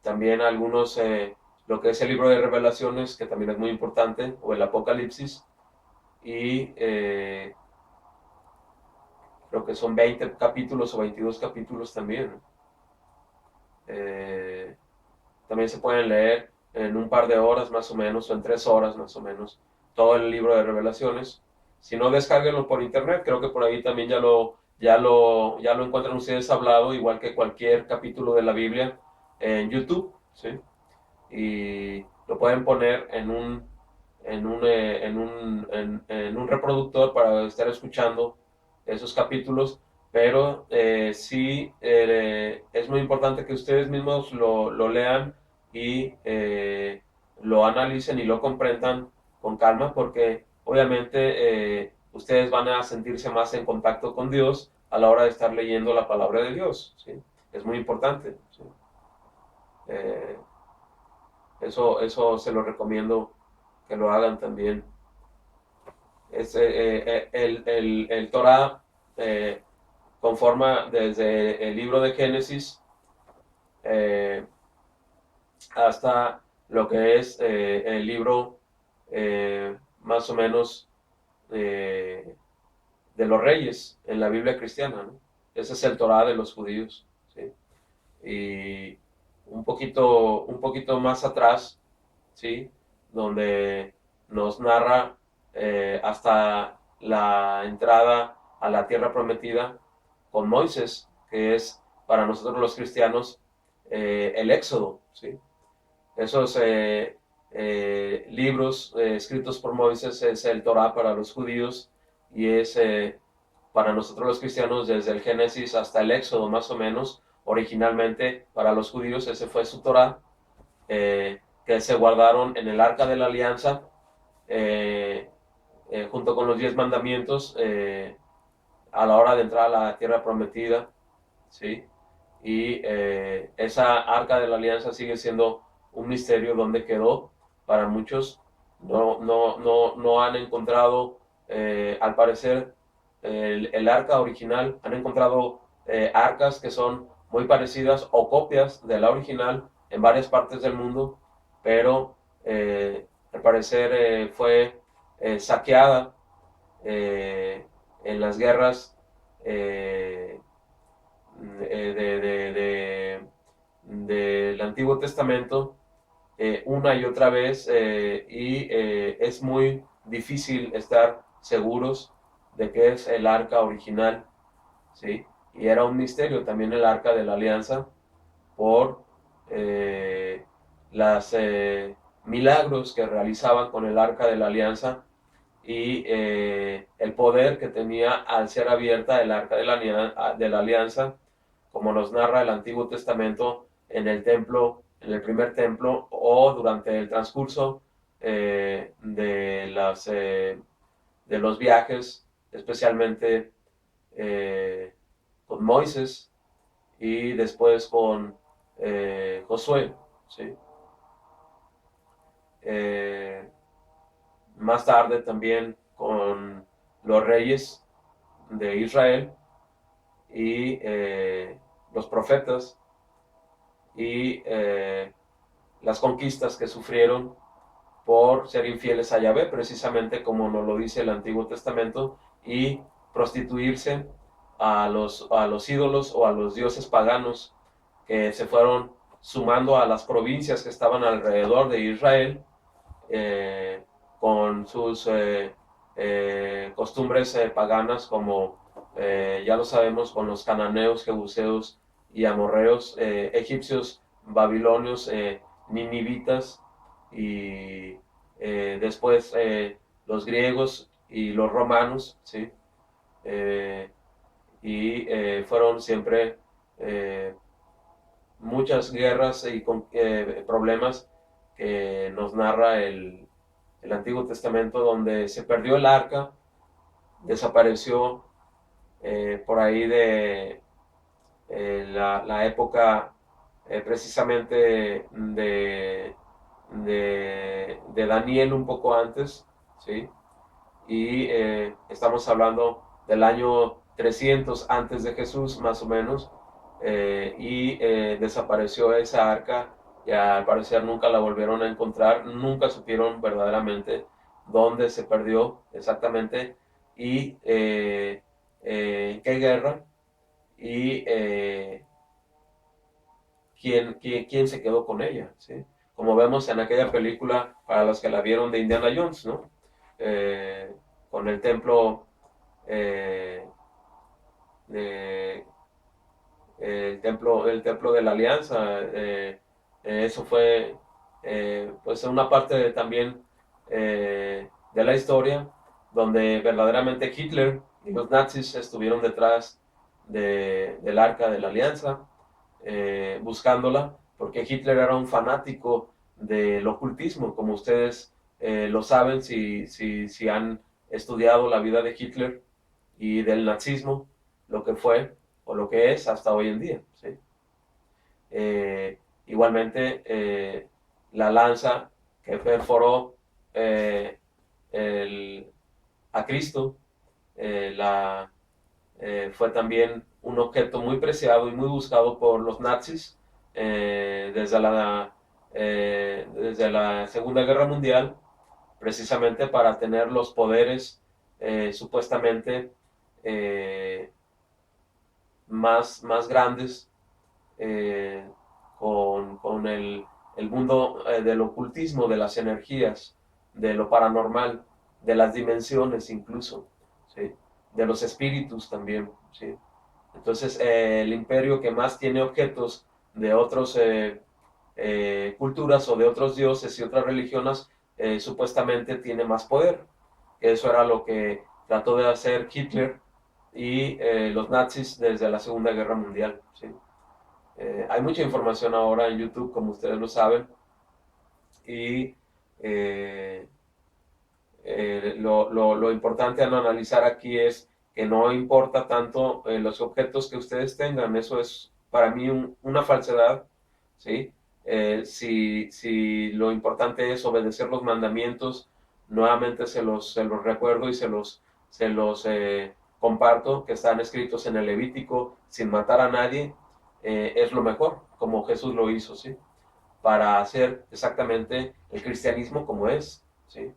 también algunos, lo que es el libro de Revelaciones, que también es muy importante, o el Apocalipsis, y creo que son 20 capítulos o 22 capítulos también, ¿no? Eh, También se pueden leer en un par de horas más o menos, o en 3 horas más o menos, todo el libro de Revelaciones. Si no, descárguenlo por internet, creo que por ahí también ya lo encuentran ustedes hablado, igual que cualquier capítulo de la Biblia en YouTube, ¿sí? Y lo pueden poner en un reproductor para estar escuchando esos capítulos, pero sí es muy importante que ustedes mismos lo lean y lo analicen y lo comprendan con calma, porque obviamente ustedes van a sentirse más en contacto con Dios a la hora de estar leyendo la palabra de Dios, ¿sí? Es muy importante, ¿sí? Eh, eso se lo recomiendo que lo hagan también. El Torah conforma desde el libro de Génesis eh, hasta lo que es el libro más o menos eh, de los reyes en la Biblia cristiana, ¿no? Ese es el Torah de los judíos, ¿sí? Y un poquito más atrás, ¿sí? Donde nos narra hasta la entrada a la tierra prometida con Moisés, que es para nosotros los cristianos el Éxodo, ¿sí? Esos libros escritos por Moisés es el Torah para los judíos y es para nosotros los cristianos desde el Génesis hasta el Éxodo más o menos. Originalmente para los judíos ese fue su Torah, que se guardaron en el Arca de la Alianza eh, junto con los 10 mandamientos a la hora de entrar a la tierra prometida, ¿sí? Y esa Arca de la Alianza sigue siendo un misterio donde quedó para muchos. No han encontrado, al parecer, el arca original. Han encontrado arcas que son muy parecidas o copias de la original en varias partes del mundo, pero al parecer fue saqueada en las guerras del Antiguo Testamento una y otra vez y es muy difícil estar seguros de que es el arca original, ¿sí? Y era un misterio también el arca de la alianza por los milagros que realizaban con el arca de la alianza y el poder que tenía al ser abierta el arca de la alianza, como nos narra el Antiguo Testamento en el templo, en el primer templo o durante el transcurso de los viajes, especialmente con Moisés y después con Josué, ¿sí? Más tarde también con los reyes de Israel y los profetas y las conquistas que sufrieron por ser infieles a Yahvé, precisamente como nos lo dice el Antiguo Testamento, y prostituirse a los ídolos o a los dioses paganos que se fueron sumando a las provincias que estaban alrededor de Israel con sus costumbres paganas como ya lo sabemos con los cananeos, jebuseos y amorreos, egipcios, babilonios, ninivitas y después los griegos y los romanos, ¿sí? Y fueron siempre muchas guerras y problemas que nos narra el Antiguo Testamento, donde se perdió el arca, desapareció por ahí de la época precisamente de Daniel un poco antes, ¿sí? Y estamos hablando del año 300 antes de Jesús, más o menos, y desapareció esa arca y al parecer nunca la volvieron a encontrar, nunca supieron verdaderamente dónde se perdió exactamente y qué guerra y quién se quedó con ella, ¿sí? Como vemos en aquella película, para los que la vieron de Indiana Jones, ¿no? Con el templo eh, de, el templo de la Alianza. Eso fue pues una parte también de la historia donde verdaderamente Hitler y los nazis estuvieron detrás del Arca de la Alianza, buscándola, porque Hitler era un fanático del ocultismo, como ustedes lo saben si han estudiado la vida de Hitler y del nazismo, lo que fue o lo que es hasta hoy en día. ¿Sí? Igualmente, la lanza que perforó eh, a Cristo fue también un objeto muy preciado y muy buscado por los nazis desde la Segunda Guerra Mundial, precisamente para tener los poderes supuestamente eh, más grandes eh, con el mundo del ocultismo, de las energías, de lo paranormal, de las dimensiones incluso, ¿sí? De los espíritus también. ¿Sí? Entonces, el imperio que más tiene objetos de otras culturas o de otros dioses y otras religiones, supuestamente tiene más poder. Eso era lo que trató de hacer Hitler y los nazis desde la Segunda Guerra Mundial. ¿Sí? Hay mucha información ahora en YouTube, como ustedes lo saben, y eh, lo importante a analizar aquí es que no importa tanto los objetos que ustedes tengan, eso es para mí una falsedad, ¿sí? Si lo importante es obedecer los mandamientos, nuevamente se los recuerdo y se los comparto, que están escritos en el Levítico, sin matar a nadie, es lo mejor, como Jesús lo hizo, ¿sí? Para hacer exactamente el cristianismo como es, ¿sí?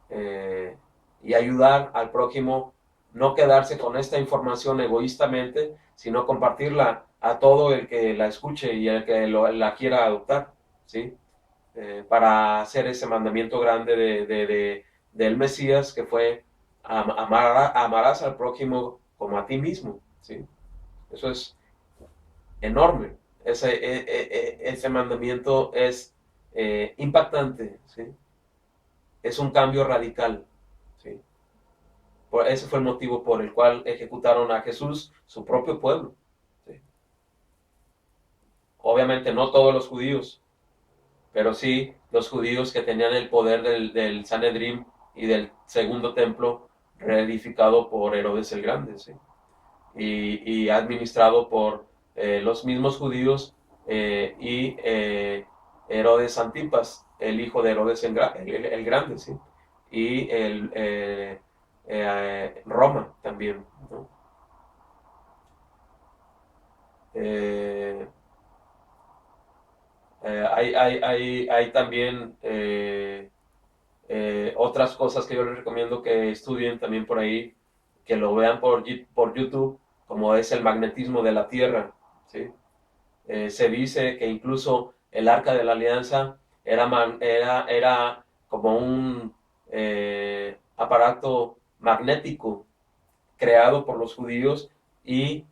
eh, y ayudar al prójimo, no quedarse con esta información egoístamente, sino compartirla a todo el que la escuche y el que la quiera adoptar, ¿sí? Para hacer ese mandamiento grande del Mesías, que fue amarás al prójimo como a ti mismo, ¿sí? Eso es enorme. Ese mandamiento es impactante, ¿sí? Es un cambio radical, ¿sí? Ese fue el motivo por el cual ejecutaron a Jesús, su propio pueblo. ¿Sí? Obviamente no todos los judíos, pero sí los judíos que tenían el poder del Sanedrín y del segundo templo reedificado por Herodes el Grande, ¿sí? Y administrado por los mismos judíos y Herodes Antipas, el hijo de Herodes el Grande, ¿sí? Y Roma también, ¿no? Eh, hay también otras cosas que yo les recomiendo que estudien también por ahí, que lo vean por YouTube, como es el magnetismo de la Tierra, ¿sí? Se dice que incluso el Arca de la Alianza era como un aparato magnético creado por los judíos y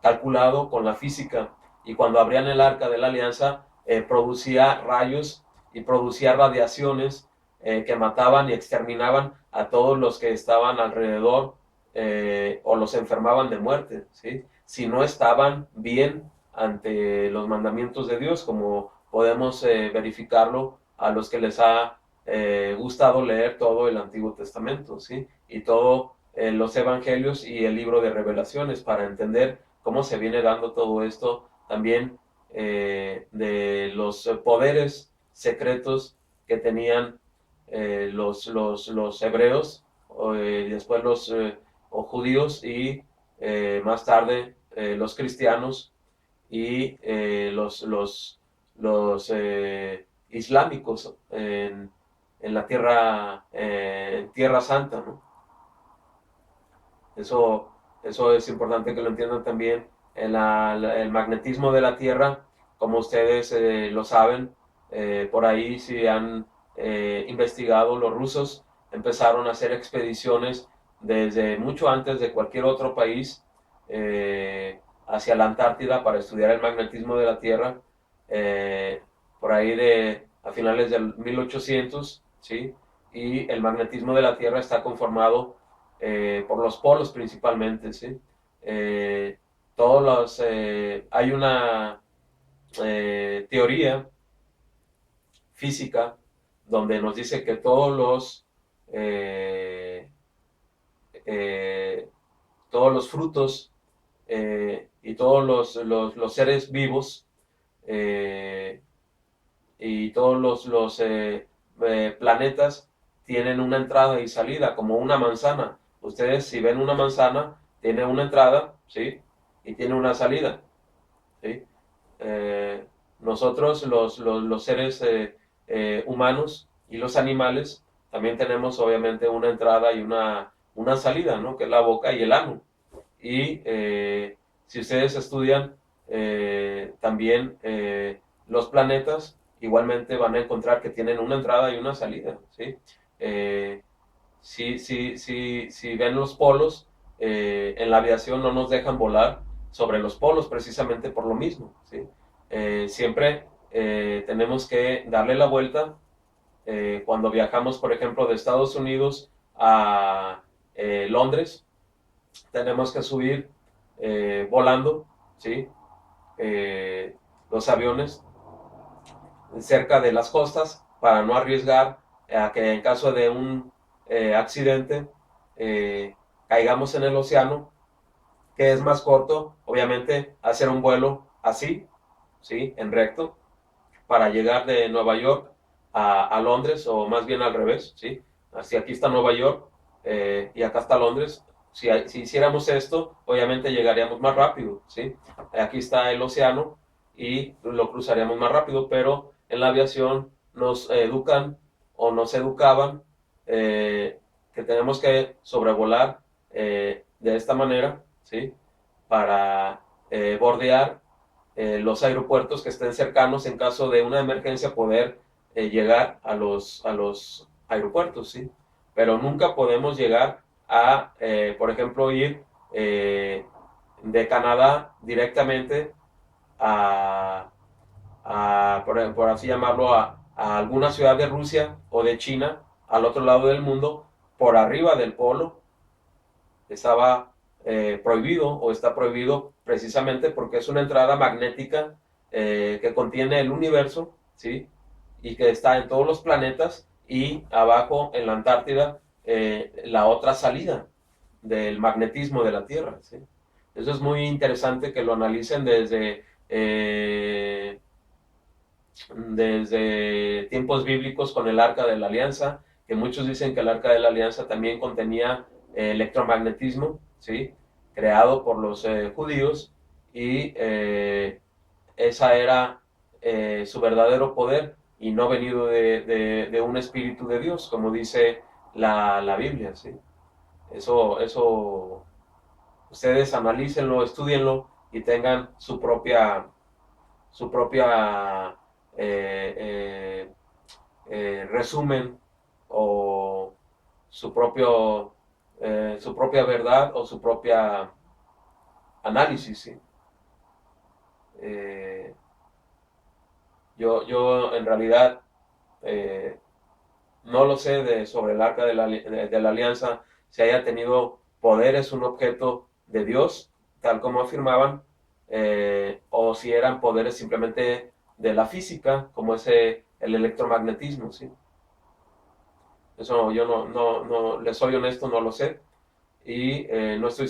calculado con la física. Y cuando abrían el Arca de la Alianza, producía rayos y producía radiaciones que mataban y exterminaban a todos los que estaban alrededor o los enfermaban de muerte, ¿sí? Si no estaban bien ante los mandamientos de Dios, como podemos verificarlo a los que les ha gustado leer todo el Antiguo Testamento, ¿sí? Y todos los evangelios y el libro de Revelaciones para entender cómo se viene dando todo esto también de los poderes secretos que tenían los hebreos, y después los judíos y más tarde los cristianos y los islámicos en la tierra, en Tierra Santa, ¿no? Eso, eso es importante que lo entiendan también. El magnetismo de la Tierra, como ustedes lo saben, por ahí si han investigado, los rusos empezaron a hacer expediciones desde mucho antes de cualquier otro país hacia la Antártida para estudiar el magnetismo de la Tierra, eh, por ahí a finales del 1800, ¿sí? Y el magnetismo de la Tierra está conformado por los polos principalmente, ¿sí? Eh, hay una teoría física donde nos dice que eh, todos los frutos y todos los seres vivos eh, y todos los planetas tienen una entrada y salida, como una manzana. Ustedes, si ven una manzana, tiene una entrada, ¿sí? Y tiene una salida, ¿sí? Eh, Nosotros, los seres humanos y los animales, también tenemos obviamente una entrada y una salida, ¿no? Que es la boca y el ano. Y si ustedes estudian también los planetas, igualmente van a encontrar que tienen una entrada y una salida, ¿sí? Eh, si ven los polos, en la aviación no nos dejan volar sobre los polos precisamente por lo mismo, ¿sí? Siempre tenemos que darle la vuelta cuando viajamos, por ejemplo, de Estados Unidos a Londres, tenemos que subir volando, ¿sí? Eh, los aviones cerca de las costas para no arriesgar a que en caso de un accidente eh, caigamos en el océano, que es más corto, obviamente, hacer un vuelo así, ¿sí? En recto, para llegar de Nueva York a Londres, o más bien al revés, ¿sí? Así aquí está Nueva York y acá está Londres. Si hiciéramos esto, obviamente llegaríamos más rápido, ¿sí? Aquí está el océano y lo cruzaríamos más rápido, pero en la aviación nos educan o nos educaban que tenemos que sobrevolar de esta manera, ¿sí? Para bordear los aeropuertos que estén cercanos en caso de una emergencia poder llegar a los aeropuertos, ¿sí? Pero nunca podemos llegar a, por ejemplo, ir de Canadá directamente a, por así llamarlo, a alguna ciudad de Rusia o de China, al otro lado del mundo, por arriba del polo. Estaba prohibido o está prohibido precisamente porque es una entrada magnética que contiene el universo, ¿sí? Y que está en todos los planetas, y abajo en la Antártida la otra salida del magnetismo de la Tierra, ¿sí? Eso es muy interesante que lo analicen desde tiempos bíblicos con el Arca de la Alianza, que muchos dicen que el Arca de la Alianza también contenía electromagnetismo, ¿sí? Creado por los judíos, y esa era su verdadero poder y no venido de un espíritu de Dios, como dice la Biblia, ¿sí? Eso ustedes analícenlo, estudienlo y tengan su propia eh, resumen, o su propia verdad o su propia análisis, ¿sí? Eh, yo en realidad eh, no lo sé sobre el arca de la alianza, si haya tenido poderes un objeto de Dios, tal como afirmaban, o si eran poderes simplemente de la física, como ese el electromagnetismo, ¿sí? Eso yo no, les soy honesto, no lo sé, y no estoy